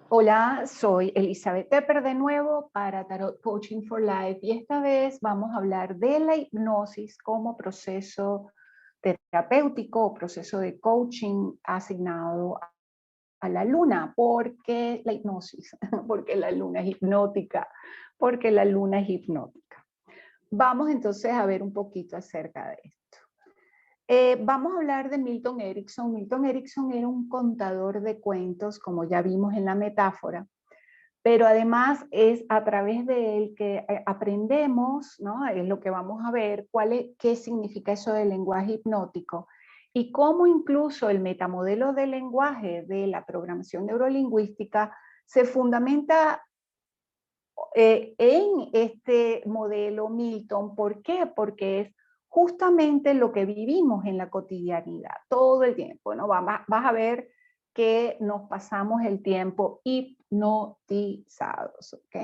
Hola, soy Elizabeth Tepper de nuevo para Tarot Coaching for Life y esta vez vamos a hablar de la hipnosis como proceso terapéutico o proceso de coaching asignado a la luna. ¿Por qué la hipnosis? Porque la luna es hipnótica, porque la luna es hipnótica. Vamos entonces a ver un poquito acerca de esto. Vamos a hablar de Milton Erickson. Milton Erickson era un contador de cuentos, como ya vimos en la metáfora, pero además es a través de él que aprendemos, ¿no? Es lo que vamos a ver, qué significa eso del lenguaje hipnótico y cómo incluso el metamodelo del lenguaje de la programación neurolingüística se fundamenta en este modelo Milton. ¿Por qué? Porque es justamente lo que vivimos en la cotidianidad, todo el tiempo, ¿no? Vas a ver que nos pasamos el tiempo hipnotizados, ¿ok?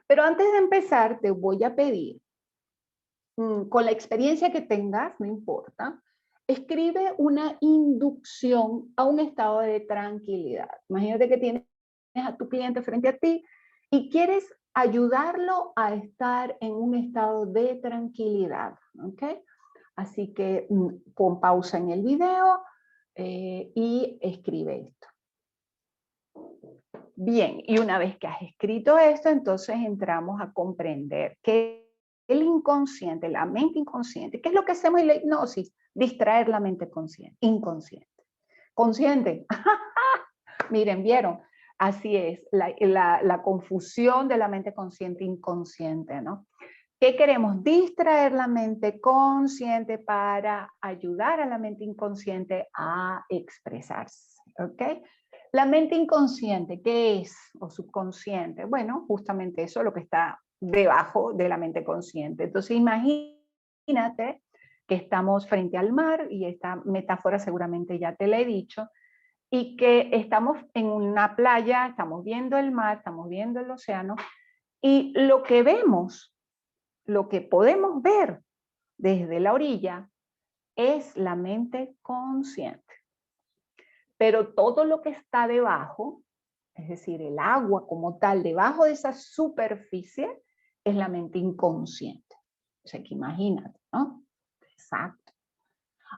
Pero antes de empezar, te voy a pedir, con la experiencia que tengas, no importa, escribe una inducción a un estado de tranquilidad. Imagínate que tienes a tu cliente frente a ti y quieres ayudarlo a estar en un estado de tranquilidad, ¿ok? Así que pon pausa en el video y escribe esto. Bien, y una vez que has escrito esto, entonces entramos a comprender que el inconsciente, la mente inconsciente, ¿qué es lo que hacemos en la hipnosis? Distraer la mente inconsciente. Consciente, miren, ¿vieron? Así es, la confusión de la mente consciente inconsciente, ¿no? ¿Qué queremos? Distraer la mente consciente para ayudar a la mente inconsciente a expresarse, ¿ok? La mente inconsciente, ¿qué es? O subconsciente. Bueno, justamente eso, lo que está debajo de la mente consciente. Entonces, imagínate que estamos frente al mar, y esta metáfora seguramente ya te la he dicho, y que estamos en una playa, estamos viendo el mar, estamos viendo el océano, y lo que vemos, lo que podemos ver desde la orilla, es la mente consciente. Pero todo lo que está debajo, es decir, el agua como tal, debajo de esa superficie, es la mente inconsciente. O sea, que imagínate, ¿no? Exacto.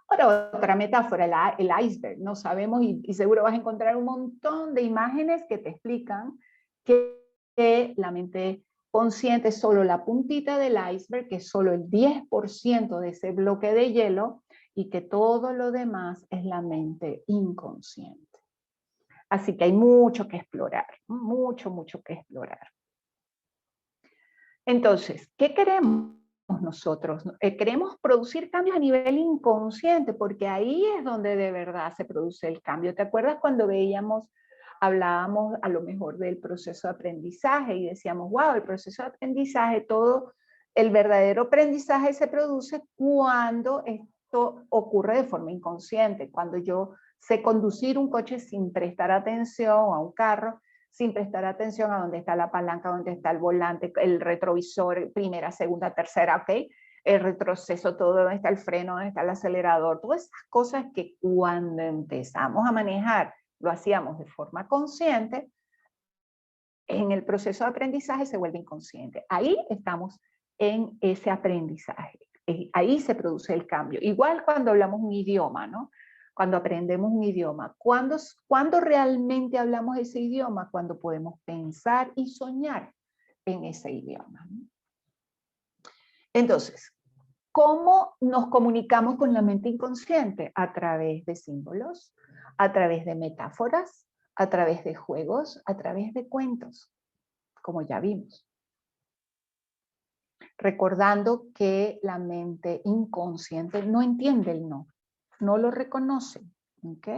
Ahora, otra metáfora, el iceberg, no sabemos, y seguro vas a encontrar un montón de imágenes que te explican que la mente consciente es solo la puntita del iceberg, que es solo el 10% de ese bloque de hielo, y que todo lo demás es la mente inconsciente. Así que hay mucho que explorar, mucho que explorar. Entonces, ¿qué queremos nosotros? Queremos producir cambios a nivel inconsciente, porque ahí es donde de verdad se produce el cambio. ¿Te acuerdas cuando hablábamos a lo mejor del proceso de aprendizaje y decíamos, wow, el proceso de aprendizaje, todo el verdadero aprendizaje se produce cuando esto ocurre de forma inconsciente, cuando yo sé conducir un coche sin prestar atención a un carro, sin prestar atención a dónde está la palanca, dónde está el volante, el retrovisor, primera, segunda, tercera, ¿ok? El retroceso, todo, dónde está el freno, dónde está el acelerador, todas esas cosas que cuando empezamos a manejar lo hacíamos de forma consciente, en el proceso de aprendizaje se vuelve inconsciente. Ahí estamos en ese aprendizaje, ahí se produce el cambio. Igual cuando hablamos un idioma, ¿no? Cuando aprendemos un idioma. ¿Cuándo realmente hablamos ese idioma? Cuando podemos pensar y soñar en ese idioma. Entonces, ¿cómo nos comunicamos con la mente inconsciente? A través de símbolos, a través de metáforas, a través de juegos, a través de cuentos, como ya vimos. Recordando que la mente inconsciente no entiende el no, no lo reconoce, ¿ok?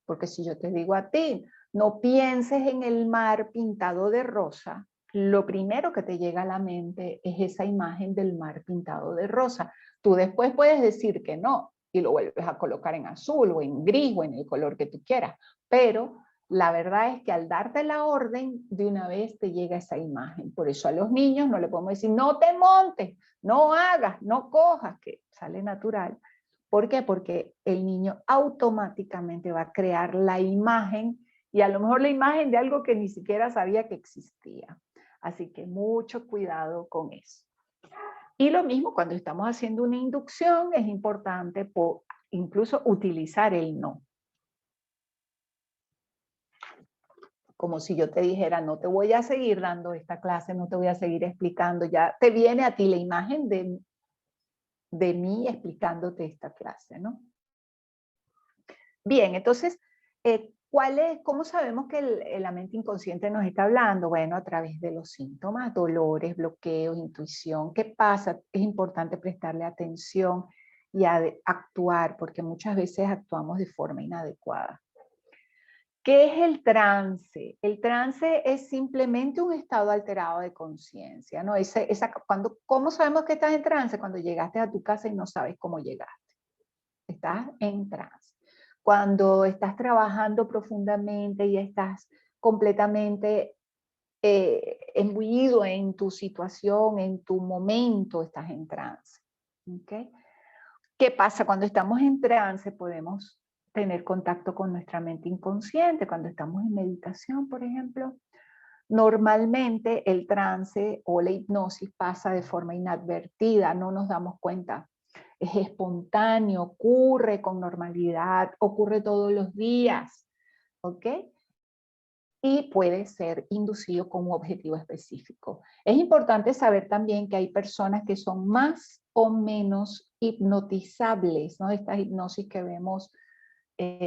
Porque si yo te digo a ti, no pienses en el mar pintado de rosa, lo primero que te llega a la mente es esa imagen del mar pintado de rosa. Tú después puedes decir que no y lo vuelves a colocar en azul o en gris o en el color que tú quieras, pero la verdad es que al darte la orden, de una vez te llega esa imagen. Por eso a los niños no le podemos decir, no te montes, no hagas, no cojas, que sale natural. ¿Por qué? Porque el niño automáticamente va a crear la imagen y a lo mejor la imagen de algo que ni siquiera sabía que existía. Así que mucho cuidado con eso. Y lo mismo cuando estamos haciendo una inducción, es importante incluso utilizar el no. Como si yo te dijera, no te voy a seguir dando esta clase, no te voy a seguir explicando, ya te viene a ti la imagen de mí explicándote esta clase, ¿no? Bien, entonces, ¿cómo sabemos que la mente inconsciente nos está hablando? Bueno, a través de los síntomas, dolores, bloqueos, intuición. ¿Qué pasa? Es importante prestarle atención y actuar, porque muchas veces actuamos de forma inadecuada. ¿Qué es el trance? El trance es simplemente un estado alterado de conciencia, ¿no? ¿Cómo sabemos que estás en trance? Cuando llegaste a tu casa y no sabes cómo llegaste. Estás en trance. Cuando estás trabajando profundamente y estás completamente embuido en tu situación, en tu momento, estás en trance. ¿Okay? ¿Qué pasa? Cuando estamos en trance podemos tener contacto con nuestra mente inconsciente, cuando estamos en meditación, por ejemplo. Normalmente el trance o la hipnosis pasa de forma inadvertida, no nos damos cuenta. Es espontáneo, ocurre con normalidad, ocurre todos los días, ¿ok? Y puede ser inducido con un objetivo específico. Es importante saber también que hay personas que son más o menos hipnotizables, ¿no? Estas hipnosis que vemos,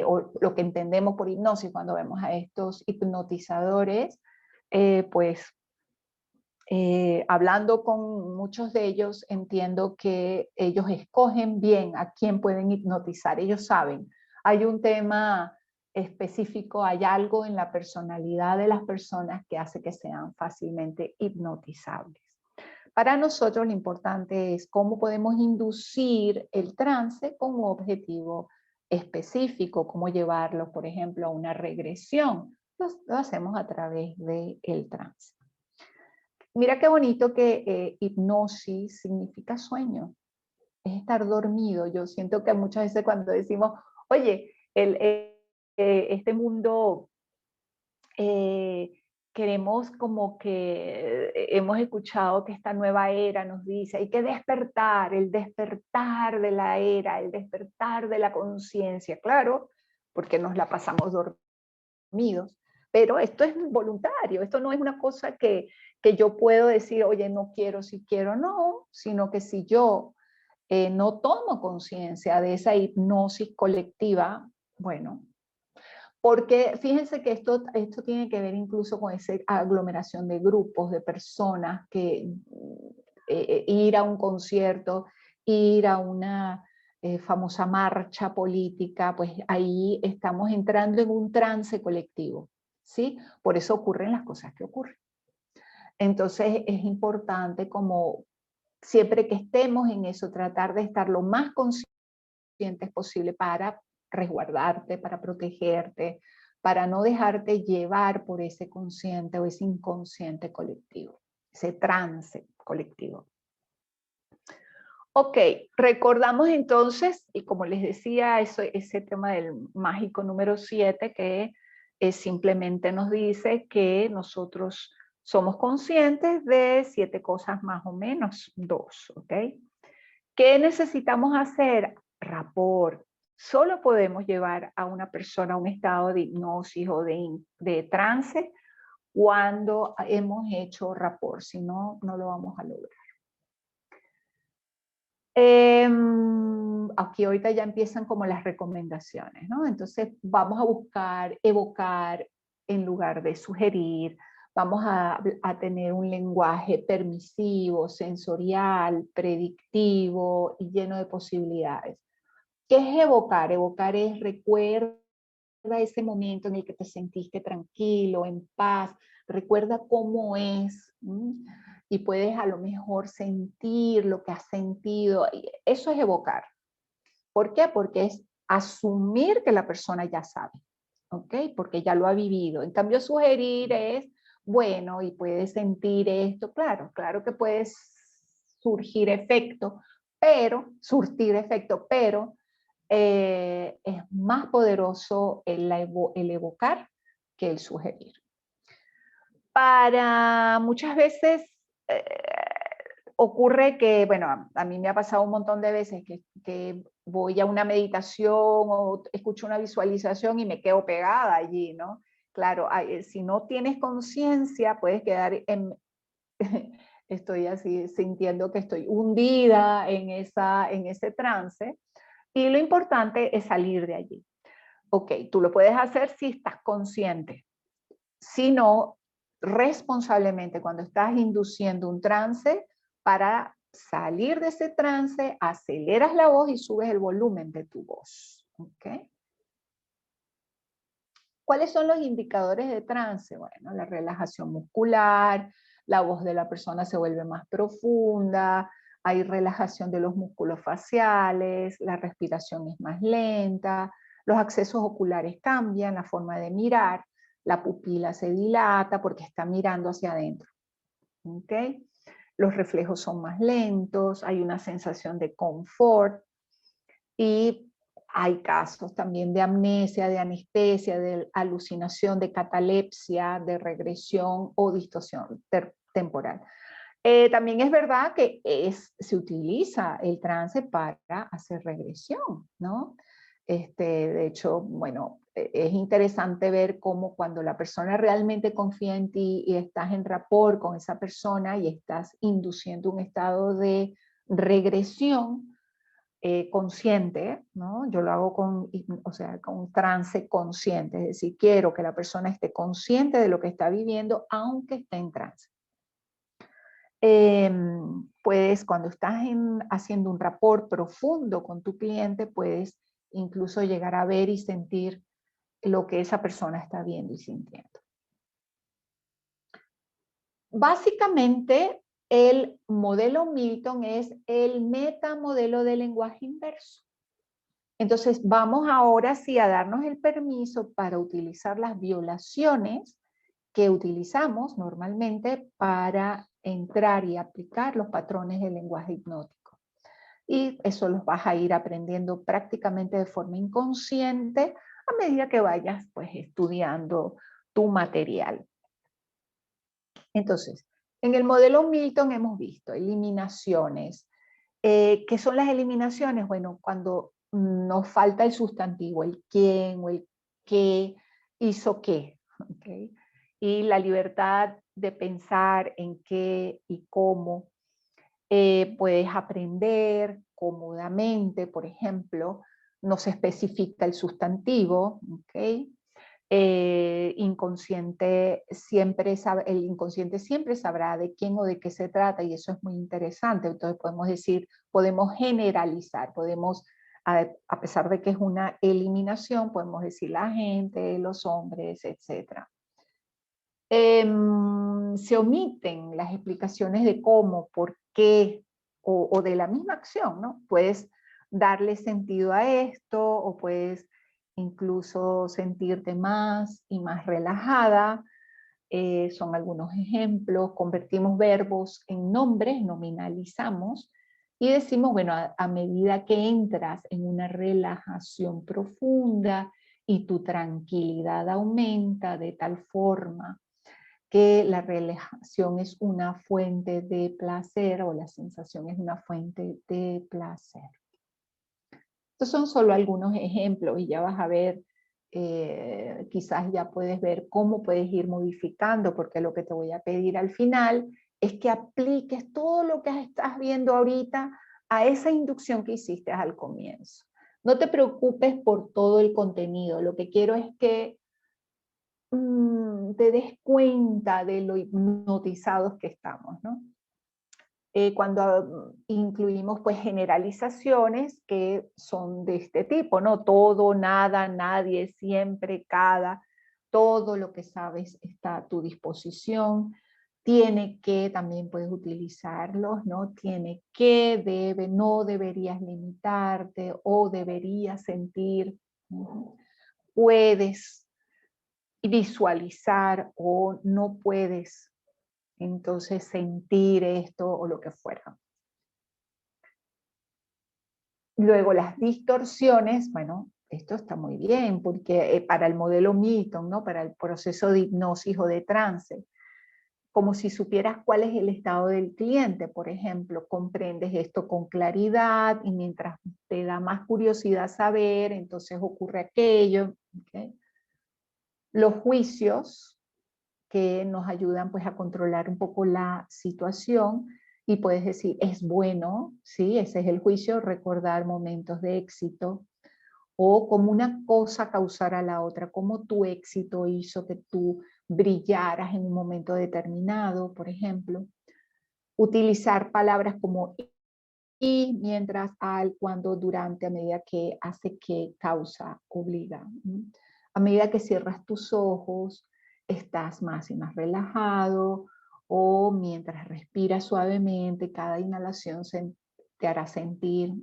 o lo que entendemos por hipnosis cuando vemos a estos hipnotizadores, hablando con muchos de ellos, entiendo que ellos escogen bien a quién pueden hipnotizar. Ellos saben, hay un tema específico, hay algo en la personalidad de las personas que hace que sean fácilmente hipnotizables. Para nosotros lo importante es cómo podemos inducir el trance con un objetivo específico, cómo llevarlo, por ejemplo, a una regresión. Lo hacemos a través del trance. Mira qué bonito que hipnosis significa sueño, es estar dormido. Yo siento que muchas veces cuando decimos, oye, este mundo, queremos como que hemos escuchado que esta nueva era nos dice, hay que despertar, el despertar de la era, el despertar de la conciencia, claro, porque nos la pasamos dormidos. Pero esto es voluntario, esto no es una cosa que yo puedo decir, oye, no quiero, si quiero, no, sino que si yo no tomo conciencia de esa hipnosis colectiva, bueno, porque fíjense que esto tiene que ver incluso con esa aglomeración de grupos, de personas, que ir a un concierto, ir a una famosa marcha política, pues ahí estamos entrando en un trance colectivo, ¿sí? Por eso ocurren las cosas que ocurren. Entonces es importante, como siempre que estemos en eso, tratar de estar lo más conscientes posible para resguardarte, para protegerte, para no dejarte llevar por ese consciente o ese inconsciente colectivo, ese trance colectivo. Ok, recordamos entonces, y como les decía, ese tema del mágico número 7, que simplemente nos dice que nosotros somos conscientes de 7 cosas más o menos, 2, ¿ok? ¿Qué necesitamos hacer? Rapport. Solo podemos llevar a una persona a un estado de hipnosis o de trance cuando hemos hecho rapport, si no, no lo vamos a lograr. Aquí ahorita ya empiezan como las recomendaciones, ¿no? Entonces vamos a buscar evocar en lugar de sugerir, vamos a tener un lenguaje permisivo, sensorial, predictivo y lleno de posibilidades. ¿Qué es evocar? Evocar es recuerda ese momento en el que te sentiste tranquilo, en paz, recuerda cómo es, y puedes a lo mejor sentir lo que has sentido. Eso es evocar. ¿Por qué? Porque es asumir que la persona ya sabe, ¿ok? Porque ya lo ha vivido. En cambio, sugerir es, bueno, y puedes sentir esto, claro, claro que puedes surtir efecto, pero es más poderoso el evocar que el sugerir. Para muchas veces ocurre que, bueno, a mí me ha pasado un montón de veces que voy a una meditación o escucho una visualización y me quedo pegada allí, ¿no? Claro, si no tienes conciencia, puedes quedar en... estoy así sintiendo que estoy hundida en ese trance, y lo importante es salir de allí. Ok, tú lo puedes hacer si estás consciente, si no, responsablemente cuando estás induciendo un trance, para salir de ese trance, aceleras la voz y subes el volumen de tu voz. ¿Okay? ¿Cuáles son los indicadores de trance? Bueno, la relajación muscular, la voz de la persona se vuelve más profunda, hay relajación de los músculos faciales, la respiración es más lenta, los accesos oculares cambian, la forma de mirar, la pupila se dilata porque está mirando hacia adentro. ¿Okay? Los reflejos son más lentos, hay una sensación de confort y hay casos también de amnesia, de anestesia, de alucinación, de catalepsia, de regresión o distorsión temporal. También es verdad que se utiliza el trance para hacer regresión, ¿no? De hecho, bueno, es interesante ver cómo cuando la persona realmente confía en ti y estás en rapport con esa persona y estás induciendo un estado de regresión, consciente, ¿no? Yo lo hago con trance consciente, es decir, quiero que la persona esté consciente de lo que está viviendo, aunque esté en trance. Puedes, cuando estás haciendo un rapport profundo con tu cliente, puedes incluso llegar a ver y sentir lo que esa persona está viendo y sintiendo. Básicamente, el modelo Milton es el metamodelo del lenguaje inverso. Entonces, vamos ahora sí a darnos el permiso para utilizar las violaciones que utilizamos normalmente para entrar y aplicar los patrones del lenguaje hipnótico. Y eso los vas a ir aprendiendo prácticamente de forma inconsciente a medida que vayas pues estudiando tu material. Entonces, en el modelo Milton hemos visto eliminaciones. ¿Qué son las eliminaciones? Bueno, cuando nos falta el sustantivo, el quién o el qué hizo qué. ¿Okay? Y la libertad de pensar en qué y cómo. Puedes aprender cómodamente, por ejemplo, no se especifica el sustantivo, ¿okay? El inconsciente siempre sabrá de quién o de qué se trata, y eso es muy interesante. Entonces podemos decir, podemos generalizar, podemos, a pesar de que es una eliminación, podemos decir la gente, los hombres, etc. Se omiten las explicaciones de cómo, por qué, o de la misma acción, ¿no? Puedes darle sentido a esto, o puedes incluso sentirte más y más relajada. Son algunos ejemplos. Convertimos verbos en nombres, nominalizamos, y decimos, bueno, a medida que entras en una relajación profunda y tu tranquilidad aumenta de tal forma que la relajación es una fuente de placer, o la sensación es una fuente de placer. Estos son solo algunos ejemplos y ya vas a ver, quizás ya puedes ver cómo puedes ir modificando, porque lo que te voy a pedir al final es que apliques todo lo que estás viendo ahorita a esa inducción que hiciste al comienzo. No te preocupes por todo el contenido, lo que quiero es que te des cuenta de lo hipnotizados que estamos, ¿no? Cuando incluimos pues generalizaciones que son de este tipo, ¿no? Todo, nada, nadie, siempre, cada, todo lo que sabes está a tu disposición. Tiene que, también puedes utilizarlos, ¿no? Tiene que, debe, no deberías limitarte o deberías sentir. Puedes visualizar o no puedes entonces sentir esto o lo que fuera. Luego las distorsiones, bueno, esto está muy bien, porque para el modelo Milton, ¿no? Para el proceso de hipnosis o de trance, como si supieras cuál es el estado del cliente, por ejemplo, comprendes esto con claridad y mientras te da más curiosidad saber, entonces ocurre aquello. ¿Okay? Los juicios que nos ayudan pues a controlar un poco la situación y puedes decir, es bueno, ¿sí? Ese es el juicio, recordar momentos de éxito, o como una cosa causara a la otra, como tu éxito hizo que tú brillaras en un momento determinado, por ejemplo. Utilizar palabras como y, mientras, al, cuando, durante, a medida que, hace que, causa, obliga. A medida que cierras tus ojos, estás más y más relajado, o mientras respiras suavemente, cada inhalación te hará sentir.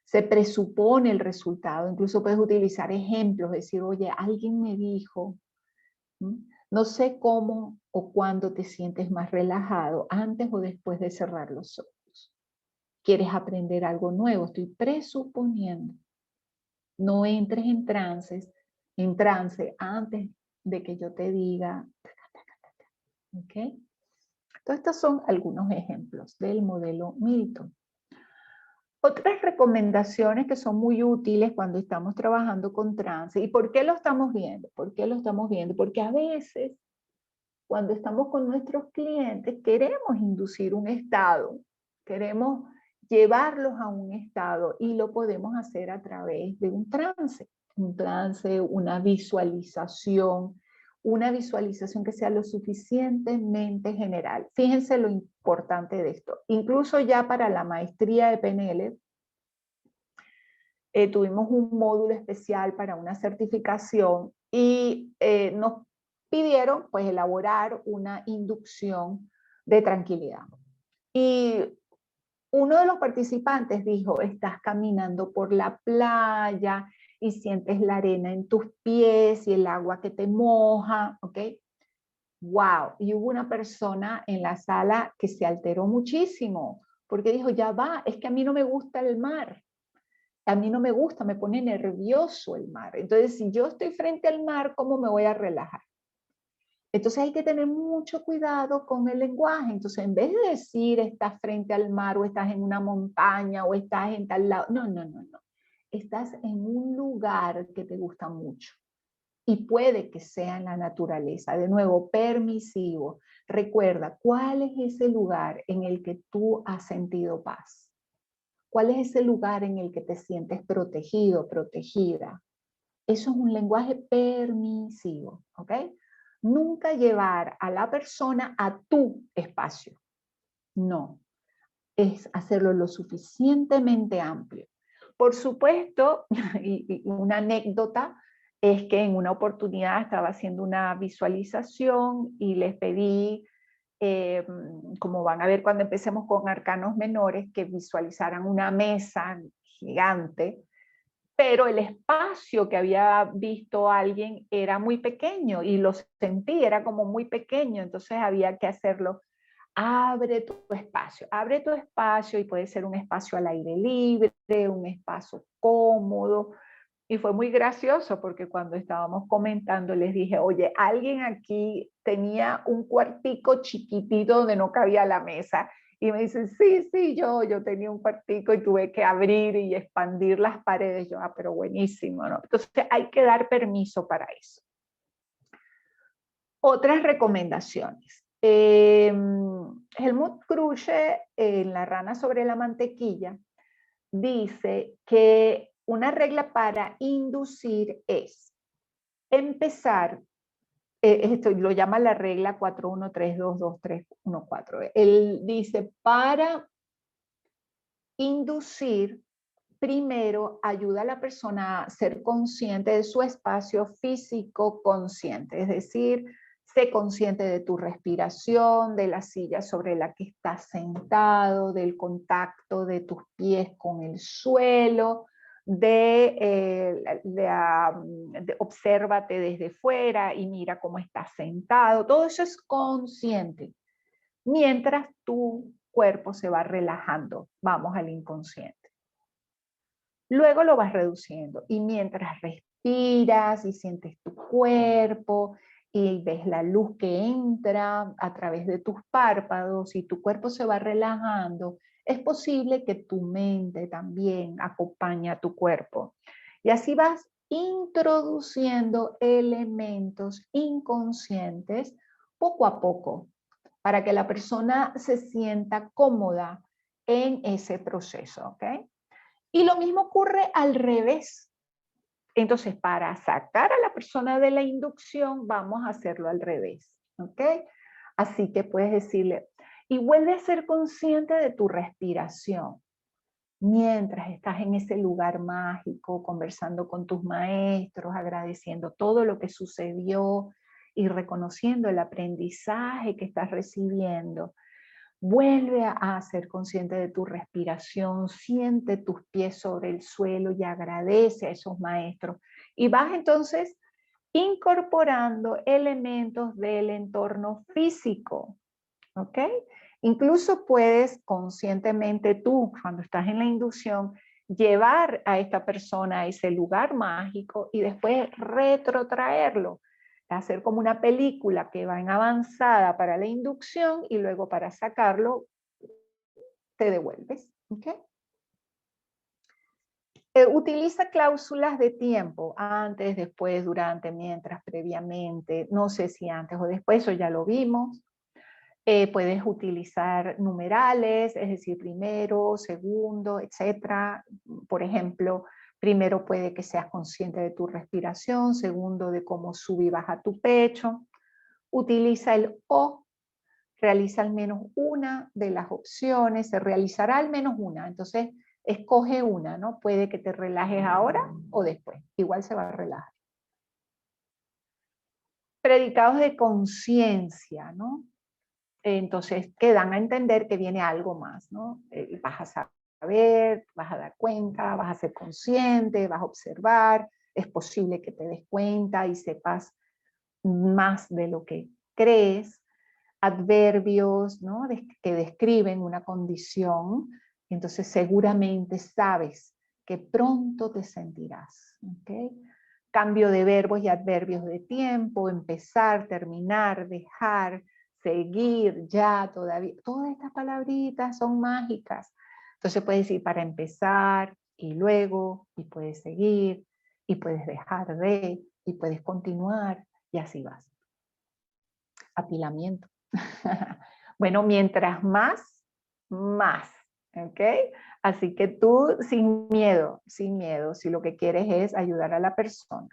Se presupone el resultado, incluso puedes utilizar ejemplos, decir, oye, alguien me dijo, no sé cómo o cuándo te sientes más relajado, antes o después de cerrar los ojos. ¿Quieres aprender algo nuevo? Estoy presuponiendo. No entres en trance antes de que yo te diga. ¿Ok? Entonces, estos son algunos ejemplos del modelo Milton. Otras recomendaciones que son muy útiles cuando estamos trabajando con trance. ¿Y por qué lo estamos viendo? ¿Por qué lo estamos viendo? Porque a veces, cuando estamos con nuestros clientes, queremos inducir un estado, queremos llevarlos a un estado y lo podemos hacer a través de un trance, una visualización que sea lo suficientemente general. Fíjense lo importante de esto. Incluso ya para la maestría de PNL, tuvimos un módulo especial para una certificación y nos pidieron pues elaborar una inducción de tranquilidad. Y uno de los participantes dijo, estás caminando por la playa y sientes la arena en tus pies y el agua que te moja, ¿ok? Wow, y hubo una persona en la sala que se alteró muchísimo porque dijo, ya va, es que a mí no me gusta el mar. A mí no me gusta, me pone nervioso el mar. Entonces, si yo estoy frente al mar, ¿cómo me voy a relajar? Entonces hay que tener mucho cuidado con el lenguaje. Entonces, en vez de decir estás frente al mar o estás en una montaña o estás en tal lado, no, no, no, no. Estás en un lugar que te gusta mucho y puede que sea en la naturaleza. De nuevo, permisivo. Recuerda, ¿cuál es ese lugar en el que tú has sentido paz? ¿Cuál es ese lugar en el que te sientes protegido, protegida? Eso es un lenguaje permisivo, ¿ok? Nunca llevar a la persona a tu espacio. No, es hacerlo lo suficientemente amplio. Por supuesto, y una anécdota es que en una oportunidad estaba haciendo una visualización y les pedí, como van a ver cuando empecemos con arcanos menores, que visualizaran una mesa gigante, pero el espacio que había visto alguien era muy pequeño y lo sentí, era como muy pequeño, entonces había que hacerlo. Abre tu espacio y puede ser un espacio al aire libre, un espacio cómodo. Y fue muy gracioso porque cuando estábamos comentando les dije, oye, alguien aquí tenía un cuartico chiquitito donde no cabía la mesa. Y me dicen, sí, sí, yo tenía un cuartico y tuve que abrir y expandir las paredes. Yo, pero buenísimo, ¿no? Entonces hay que dar permiso para eso. Otras recomendaciones. Helmut Krusche, en La rana sobre la mantequilla, dice que una regla para inducir es empezar, esto lo llama la regla 4-1-3-2-2-3-1-4. Él dice, para inducir, primero ayuda a la persona a ser consciente de su espacio físico consciente, es decir, sé consciente de tu respiración, de la silla sobre la que estás sentado, del contacto de tus pies con el suelo, obsérvate desde fuera y mira cómo estás sentado. Todo eso es consciente. Mientras tu cuerpo se va relajando, vamos al inconsciente. Luego lo vas reduciendo y mientras respiras y sientes tu cuerpo y ves la luz que entra a través de tus párpados y tu cuerpo se va relajando, es posible que tu mente también acompañe a tu cuerpo. Y así vas introduciendo elementos inconscientes poco a poco para que la persona se sienta cómoda en ese proceso, ¿ok? Y lo mismo ocurre al revés. Entonces, para sacar a la persona de la inducción, vamos a hacerlo al revés, ¿ok? Así que puedes decirle, y vuelve a ser consciente de tu respiración. Mientras estás en ese lugar mágico, conversando con tus maestros, agradeciendo todo lo que sucedió y reconociendo el aprendizaje que estás recibiendo, vuelve a ser consciente de tu respiración, siente tus pies sobre el suelo y agradece a esos maestros. Y vas entonces incorporando elementos del entorno físico, ¿ok? Incluso puedes conscientemente tú, cuando estás en la inducción, llevar a esta persona a ese lugar mágico y después retrotraerlo, hacer como una película que va en avanzada para la inducción y luego para sacarlo te devuelves. ¿Okay? Utiliza cláusulas de tiempo, antes, después, durante, mientras, previamente, no sé si antes o después, eso ya lo vimos. Puedes utilizar numerales, es decir, primero, segundo, etcétera. Por ejemplo, primero puede que seas consciente de tu respiración, segundo de cómo sube y baja tu pecho. Utiliza el o, realiza al menos una de las opciones, se realizará al menos una, entonces escoge una, ¿no? Puede que te relajes ahora o después, igual se va a relajar. Predicados de conciencia, ¿no? Entonces, que dan a entender que viene algo más, ¿no? Vas a saber, vas a dar cuenta, vas a ser consciente, vas a observar, es posible que te des cuenta y sepas más de lo que crees. Adverbios, ¿no? Que describen una condición, entonces seguramente sabes que pronto te sentirás, ¿ok? Cambio de verbos y adverbios de tiempo, empezar, terminar, dejar, seguir, ya, todavía. Todas estas palabritas son mágicas. Entonces puedes decir para empezar y luego, y puedes seguir, y puedes dejar de, y puedes continuar, y así vas. Apilamiento. Bueno, mientras más, más. ¿Ok? Así que tú sin miedo, si lo que quieres es ayudar a la persona.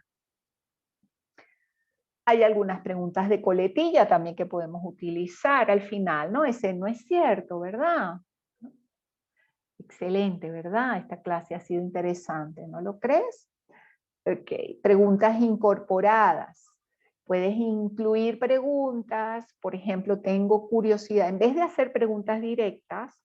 Hay algunas preguntas de coletilla también que podemos utilizar al final, ¿no? Ese no es cierto, ¿verdad? Excelente, ¿verdad? Esta clase ha sido interesante, ¿no lo crees? Ok, preguntas incorporadas. Puedes incluir preguntas, por ejemplo, tengo curiosidad, en vez de hacer preguntas directas,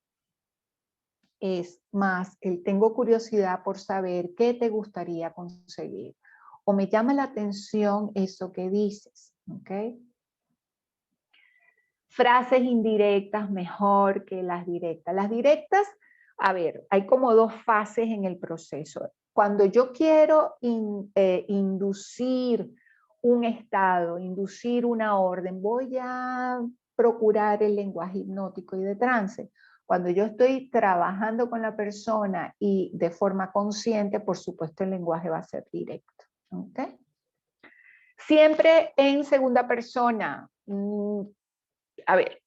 es más el tengo curiosidad por saber qué te gustaría conseguir. O me llama la atención eso que dices, ¿ok? Frases indirectas mejor que las directas. Las directas, a ver, hay como dos fases en el proceso. Cuando yo quiero inducir un estado, inducir una orden, voy a procurar el lenguaje hipnótico y de trance. Cuando yo estoy trabajando con la persona y de forma consciente, por supuesto el lenguaje va a ser directo. ¿Okay? Siempre en segunda persona. A ver,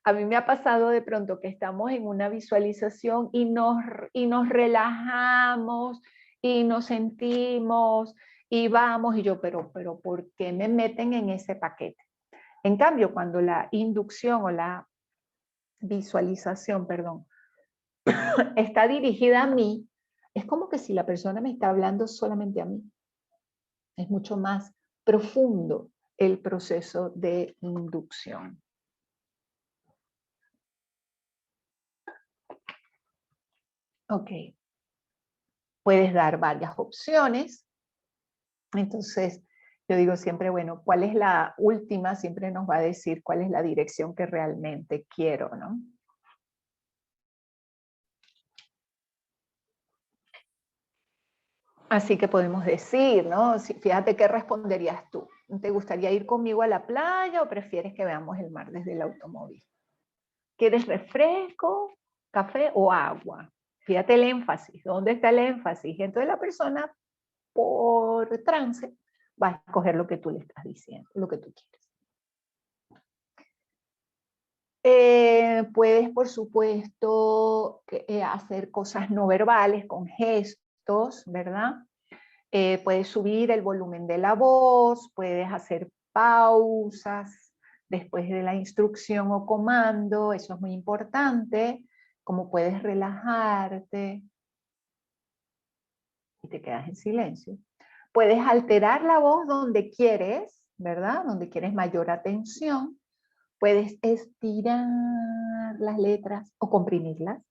a mí me ha pasado de pronto que estamos en una visualización y nos relajamos y nos sentimos y vamos y yo, pero ¿por qué me meten en ese paquete? En cambio, cuando la inducción o la visualización, perdón, está dirigida a mí, es como que si la persona me está hablando solamente a mí. Es mucho más profundo el proceso de inducción. Ok. Puedes dar varias opciones. Entonces, yo digo siempre, bueno, ¿cuál es la última? Siempre nos va a decir cuál es la dirección que realmente quiero, ¿no? Así que podemos decir, ¿no? Fíjate qué responderías tú. ¿Te gustaría ir conmigo a la playa o prefieres que veamos el mar desde el automóvil? ¿Quieres refresco, café o agua? Fíjate el énfasis. ¿Dónde está el énfasis? Entonces la persona, por trance, va a escoger lo que tú le estás diciendo, lo que tú quieres. Puedes, por supuesto, hacer cosas no verbales con gestos, ¿verdad? Puedes subir el volumen de la voz, puedes hacer pausas después de la instrucción o comando, eso es muy importante, como puedes relajarte y te quedas en silencio. Puedes alterar la voz donde quieres, ¿verdad? Donde quieres mayor atención. Puedes estirar las letras o comprimirlas.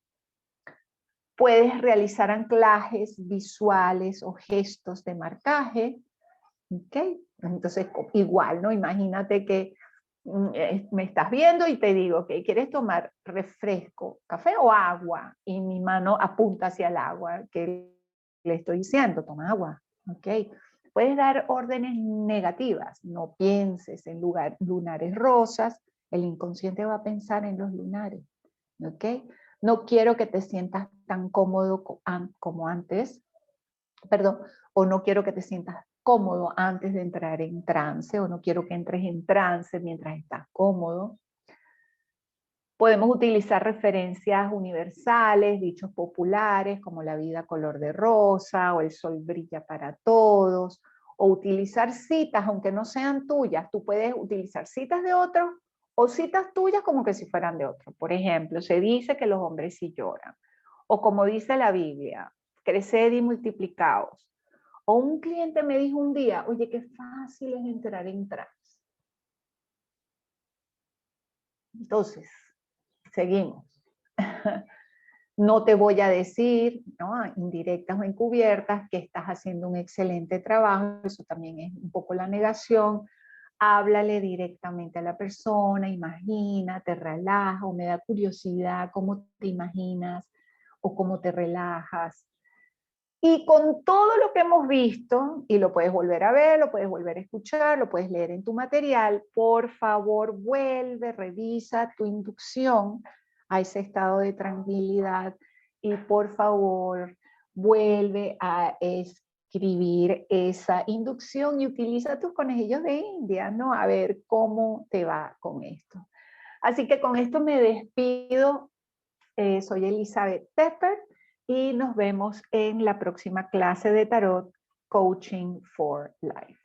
Puedes realizar anclajes visuales o gestos de marcaje. ¿Ok? Entonces, igual, ¿no? Imagínate que me estás viendo y te digo, que ¿quieres tomar refresco, café o agua? Y mi mano apunta hacia el agua, que le estoy diciendo, toma agua. ¿Ok? Puedes dar órdenes negativas, no pienses en lunares rosas, el inconsciente va a pensar en los lunares. ¿Ok? No quiero que te sientas tan cómodo como antes, perdón, o no quiero que te sientas cómodo antes de entrar en trance, o no quiero que entres en trance mientras estás cómodo. Podemos utilizar referencias universales, dichos populares, como la vida color de rosa, o el sol brilla para todos, o utilizar citas, aunque no sean tuyas. Tú puedes utilizar citas de otros, o citas tuyas como que si fueran de otros. Por ejemplo, se dice que los hombres sí lloran, o como dice la Biblia, creced y multiplicaos. O un cliente me dijo un día, oye, qué fácil es entrar en trance. Entonces, seguimos. No te voy a decir, ¿no? Indirectas o encubiertas, que estás haciendo un excelente trabajo, eso también es un poco la negación. Háblale directamente a la persona, imagina, te relaja, o me da curiosidad cómo te imaginas o cómo te relajas. Y con todo lo que hemos visto, y lo puedes volver a ver, lo puedes volver a escuchar, lo puedes leer en tu material, por favor vuelve, revisa tu inducción a ese estado de tranquilidad y por favor vuelve a escribir esa inducción y utiliza tus conejillos de India, ¿no? A ver cómo te va con esto. Así que con esto me despido. Soy Elizabeth Tepper y nos vemos en la próxima clase de Tarot Coaching for Life.